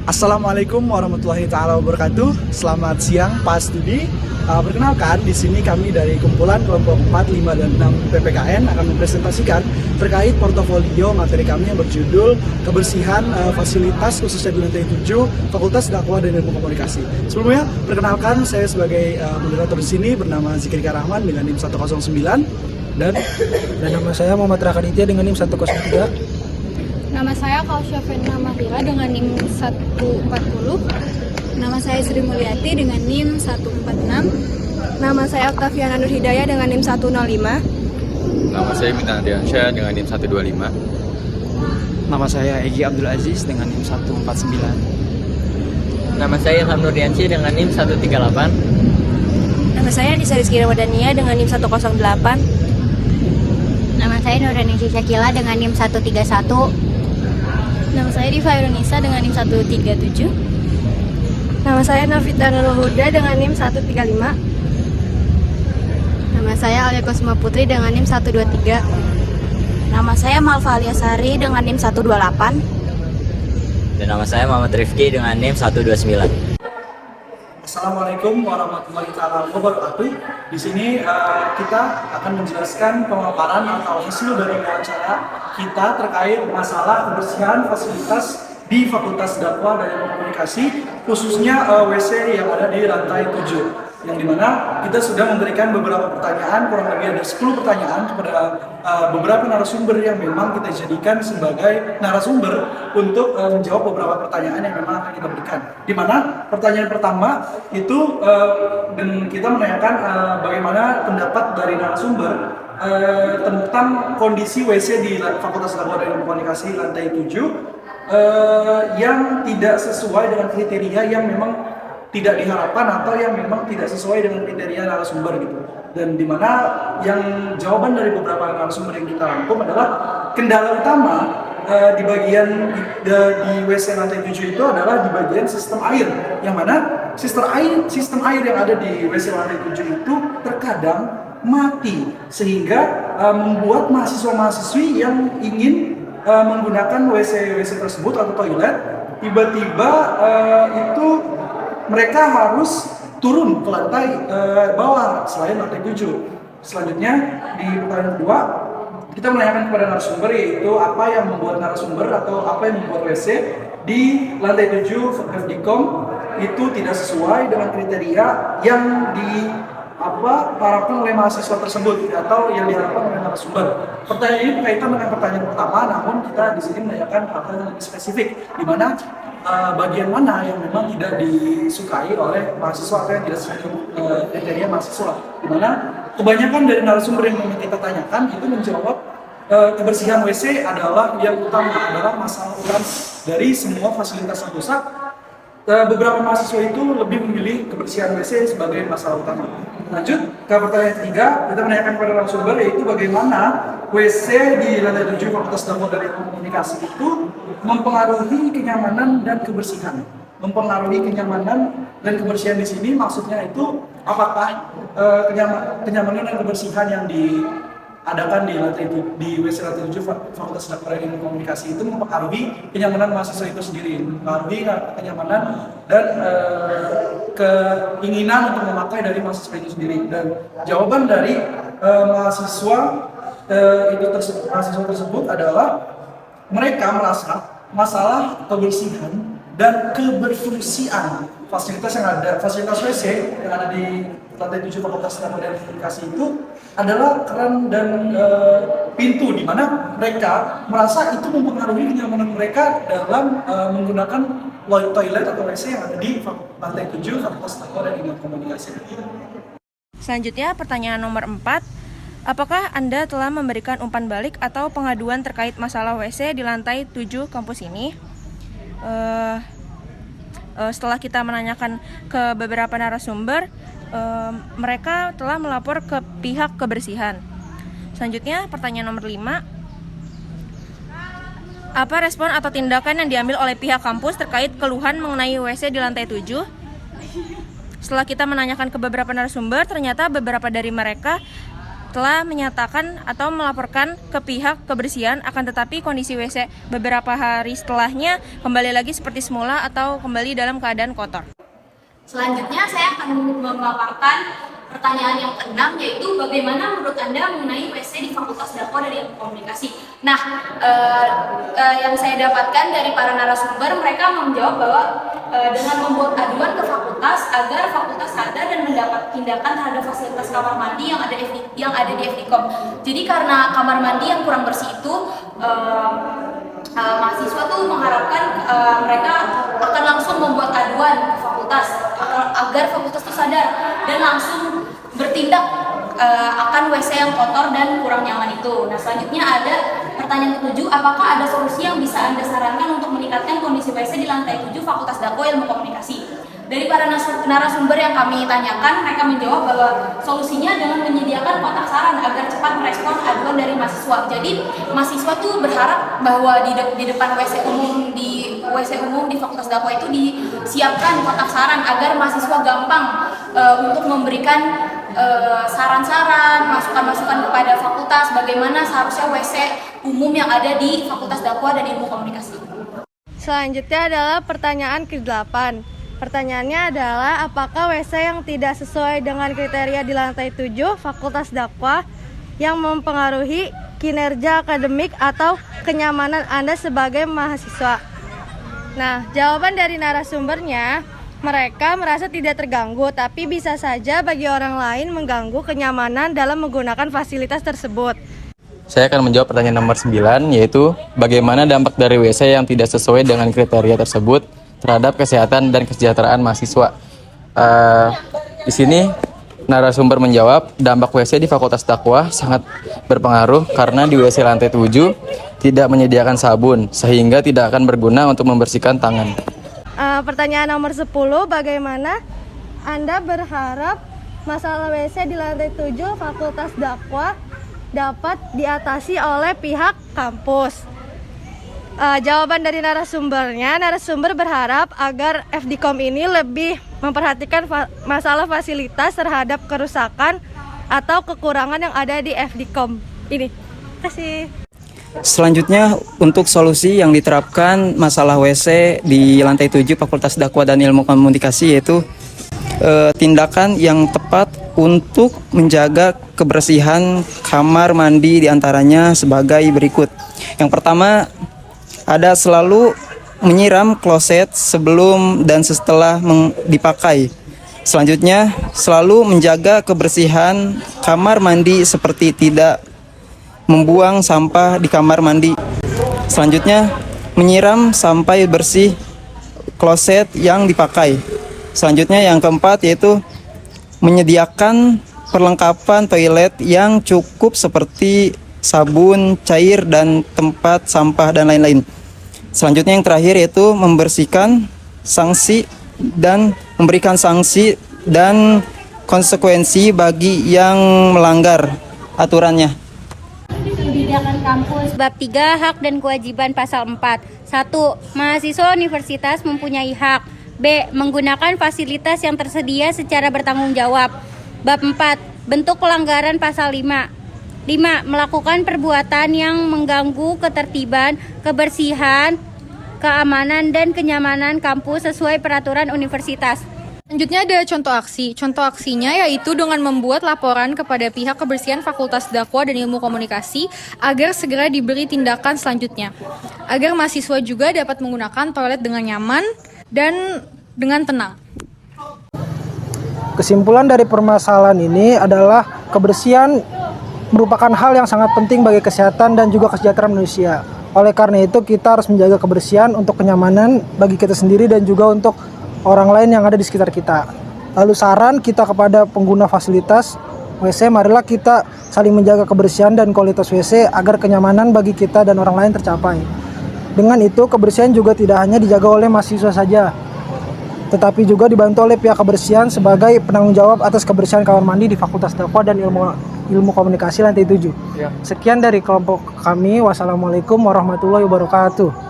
Assalamualaikum warahmatullahi taala wabarakatuh. Selamat siang Pak Studi. Perkenalkan, di sini kami dari kumpulan kelompok 4, 5, dan 6 PPKN akan mempresentasikan terkait portofolio materi kami yang berjudul Kebersihan Fasilitas khususnya di lantai 7 Fakultas Dakwah dan Ilmu Komunikasi. Sebelumnya, perkenalkan saya sebagai moderator di sini bernama Zikrika Rahman dengan NIM 109 dan nama saya Muhammad Rakaditya dengan NIM 103. Nama saya Kausya Fena Mahira dengan NIM 140. Nama saya Sri Mulyati dengan NIM 146. Nama saya Octaviana Nur Hidayah dengan NIM 105. Nama saya Mintan Diansyah dengan NIM 125. Nama saya Egy Abdul Aziz dengan NIM 149. Nama saya Ilham Nurdiansyah dengan NIM 138. Nama saya Nisa Rizky Ramadhania dengan NIM 108. Nama saya Nurani Syakila dengan NIM 131. Nama saya Diva Irunisa dengan NIM 137. Nama saya Navita Nurul Huda dengan NIM 135. Nama saya Alia Kusuma Putri dengan NIM 123. Nama saya Malva Aliasari dengan NIM 128. Dan nama saya Muhammad Rifki dengan NIM 129. Assalamualaikum warahmatullahi wabarakatuh. Di sini kita akan menjelaskan pemaparan atau hasil dari wawancara kita terkait masalah kebersihan fasilitas di Fakultas Dakwah dan Ilmu Komunikasi, khususnya WC yang ada di lantai 7. Yang dimana kita sudah memberikan beberapa pertanyaan, kurang lebih ada 10 pertanyaan kepada beberapa narasumber yang memang kita jadikan sebagai narasumber untuk menjawab beberapa pertanyaan yang memang akan kita berikan. Dimana pertanyaan pertama itu dan kita menanyakan bagaimana pendapat dari narasumber tentang kondisi WC di Fakultas Dakwah dan Ilmu Komunikasi lantai 7 yang tidak sesuai dengan kriteria yang memang tidak diharapkan atau yang memang tidak sesuai dengan kriteria narasumber gitu. Dan dimana yang jawaban dari beberapa narasumber yang kita rangkum adalah kendala utama di bagian di WC lantai 7 itu adalah di bagian sistem air, yang mana sistem air yang ada di WC lantai 7 itu terkadang mati sehingga membuat mahasiswa-mahasiswi yang ingin menggunakan WC tersebut atau toilet tiba-tiba itu mereka harus turun ke lantai bawah selain lantai 7. Selanjutnya di pertanyaan kedua kita menanyakan kepada narasumber, yaitu apa yang membuat narasumber atau apa yang membuat WC di lantai 7 FDKOM itu tidak sesuai dengan kriteria yang diharapkan oleh mahasiswa tersebut atau yang diharapkan oleh narasumber. Pertanyaan ini berkaitan dengan pertanyaan pertama, namun kita di sini menanyakan hal-hal yang lebih spesifik, di mana bagian mana yang memang tidak disukai oleh mahasiswa atau yang tidak sesuai kriteria mahasiswa. Di mana kebanyakan dari narasumber yang kita tanyakan itu menjawab kebersihan WC adalah yang utama, adalah masalah utama dari semua fasilitas yang rusak. Beberapa mahasiswa itu lebih memilih kebersihan WC sebagai masalah utama. Lanjut ke pertanyaan ketiga, kita menanyakan kepada narasumber, yaitu bagaimana WC di lantai 7 Fakultas Dakwah dan Ilmu Komunikasi itu mempengaruhi kenyamanan dan kebersihan. Mempengaruhi kenyamanan dan kebersihan di sini maksudnya itu apakah kenyamanan dan kebersihan yang diadakan di WC lantai 7 Fakultas Dakwah dan Ilmu Komunikasi itu mempengaruhi kenyamanan mahasiswa itu sendiri, mempengaruhi kenyamanan dan keinginan untuk memakai dari mahasiswa itu sendiri. Dan jawaban dari mahasiswa tersebut adalah mereka merasa masalah kebersihan dan keberfungsian fasilitas WC yang ada di lantai 7 Fakultas Dakwah dan Komunikasi itu adalah keran dan pintu, di mana mereka merasa itu mempengaruhi kenyamanan mereka dalam menggunakan toilet atau WC yang ada di lantai 7 Fakultas Dakwah dan Ilmu Komunikasi. Selanjutnya pertanyaan nomor 4. Apakah Anda telah memberikan umpan balik atau pengaduan terkait masalah WC di lantai 7 kampus ini? Setelah kita menanyakan ke beberapa narasumber, mereka telah melapor ke pihak kebersihan. Selanjutnya pertanyaan nomor 5. Apa respon atau tindakan yang diambil oleh pihak kampus terkait keluhan mengenai WC di lantai 7? Setelah kita menanyakan ke beberapa narasumber, ternyata beberapa dari mereka telah menyatakan atau melaporkan ke pihak kebersihan, akan tetapi kondisi WC beberapa hari setelahnya kembali lagi seperti semula atau kembali dalam keadaan kotor. Selanjutnya saya akan memaparkan pertanyaan yang keenam, yaitu bagaimana menurut Anda mengenai WC di Fakultas Dakwah dan Ilmu Komunikasi. Nah, yang saya dapatkan dari para narasumber, mereka menjawab bahwa dengan membuat aduan ke fakultas agar fakultas sadar dan mendapat tindakan terhadap fasilitas kamar mandi yang ada di FDKOM. Jadi karena kamar mandi yang kurang bersih itu, mahasiswa tuh mengharapkan mereka akan langsung membuat aduan ke fakultas agar fakultas itu sadar dan langsung bertindak akan WC yang kotor dan kurang nyaman itu. Nah, selanjutnya ada pertanyaan ke-7, apakah ada solusi yang bisa Anda sarankan untuk meningkatkan kondisi WC di lantai 7 Fakultas Dakwah Ilmu Komunikasi? Dari para narasumber yang kami tanyakan, mereka menjawab bahwa solusinya dengan menyediakan kotak saran agar cepat merespon aduan dari mahasiswa. Jadi mahasiswa tuh berharap bahwa di depan WC umum di Fakultas Dakwah itu disiapkan kotak saran agar mahasiswa gampang untuk memberikan saran-saran, masukan-masukan kepada fakultas bagaimana seharusnya WC umum yang ada di Fakultas Dakwah dan Ilmu Komunikasi. Selanjutnya adalah pertanyaan ke-8. Pertanyaannya adalah, apakah WC yang tidak sesuai dengan kriteria di lantai 7 Fakultas Dakwah yang mempengaruhi kinerja akademik atau kenyamanan Anda sebagai mahasiswa? Nah, jawaban dari narasumbernya, mereka merasa tidak terganggu, tapi bisa saja bagi orang lain mengganggu kenyamanan dalam menggunakan fasilitas tersebut. Saya akan menjawab pertanyaan nomor 9, yaitu bagaimana dampak dari WC yang tidak sesuai dengan kriteria tersebut terhadap kesehatan dan kesejahteraan mahasiswa. Di sini narasumber menjawab, dampak WC di Fakultas Dakwah sangat berpengaruh karena di WC lantai 7 tidak menyediakan sabun, sehingga tidak akan berguna untuk membersihkan tangan. Pertanyaan nomor 10, bagaimana Anda berharap masalah WC di lantai 7 Fakultas Dakwah dapat diatasi oleh pihak kampus? Jawaban dari narasumber berharap agar FDKOM ini lebih memperhatikan masalah fasilitas terhadap kerusakan atau kekurangan yang ada di FDKOM ini. Terima kasih. Selanjutnya, untuk solusi yang diterapkan masalah WC di lantai 7 Fakultas Dakwah dan Ilmu Komunikasi, yaitu tindakan yang tepat untuk menjaga kebersihan kamar mandi diantaranya sebagai berikut. Yang pertama, ada selalu menyiram kloset sebelum dan setelah dipakai. Selanjutnya, selalu menjaga kebersihan kamar mandi seperti tidak membuang sampah di kamar mandi. Selanjutnya, menyiram sampai bersih kloset yang dipakai. Selanjutnya, yang keempat yaitu menyediakan perlengkapan toilet yang cukup seperti sabun, cair, dan tempat sampah dan lain-lain. Selanjutnya, yang terakhir yaitu memberikan sanksi dan konsekuensi bagi yang melanggar aturannya. Kebijakan kampus bab 3 hak dan kewajiban pasal 4. 1. Mahasiswa universitas mempunyai hak. B. Menggunakan fasilitas yang tersedia secara bertanggung jawab. Bab 4. Bentuk pelanggaran pasal 5. 5. Melakukan perbuatan yang mengganggu ketertiban, kebersihan, keamanan, dan kenyamanan kampus sesuai peraturan universitas. Selanjutnya ada contoh aksi. Contoh aksinya yaitu dengan membuat laporan kepada pihak kebersihan Fakultas Dakwah dan Ilmu Komunikasi agar segera diberi tindakan selanjutnya. Agar mahasiswa juga dapat menggunakan toilet dengan nyaman dan dengan tenang. Kesimpulan dari permasalahan ini adalah kebersihan merupakan hal yang sangat penting bagi kesehatan dan juga kesejahteraan manusia. Oleh karena itu, kita harus menjaga kebersihan untuk kenyamanan bagi kita sendiri dan juga untuk orang lain yang ada di sekitar kita. Lalu saran kita kepada pengguna fasilitas WC, marilah kita saling menjaga kebersihan dan kualitas WC agar kenyamanan bagi kita dan orang lain tercapai. Dengan itu, kebersihan juga tidak hanya dijaga oleh mahasiswa saja, tetapi juga dibantu oleh pihak kebersihan sebagai penanggung jawab atas kebersihan kamar mandi di Fakultas Dakwah dan Ilmu Komunikasi lantai 7. Sekian dari kelompok kami. Wassalamualaikum warahmatullahi wabarakatuh.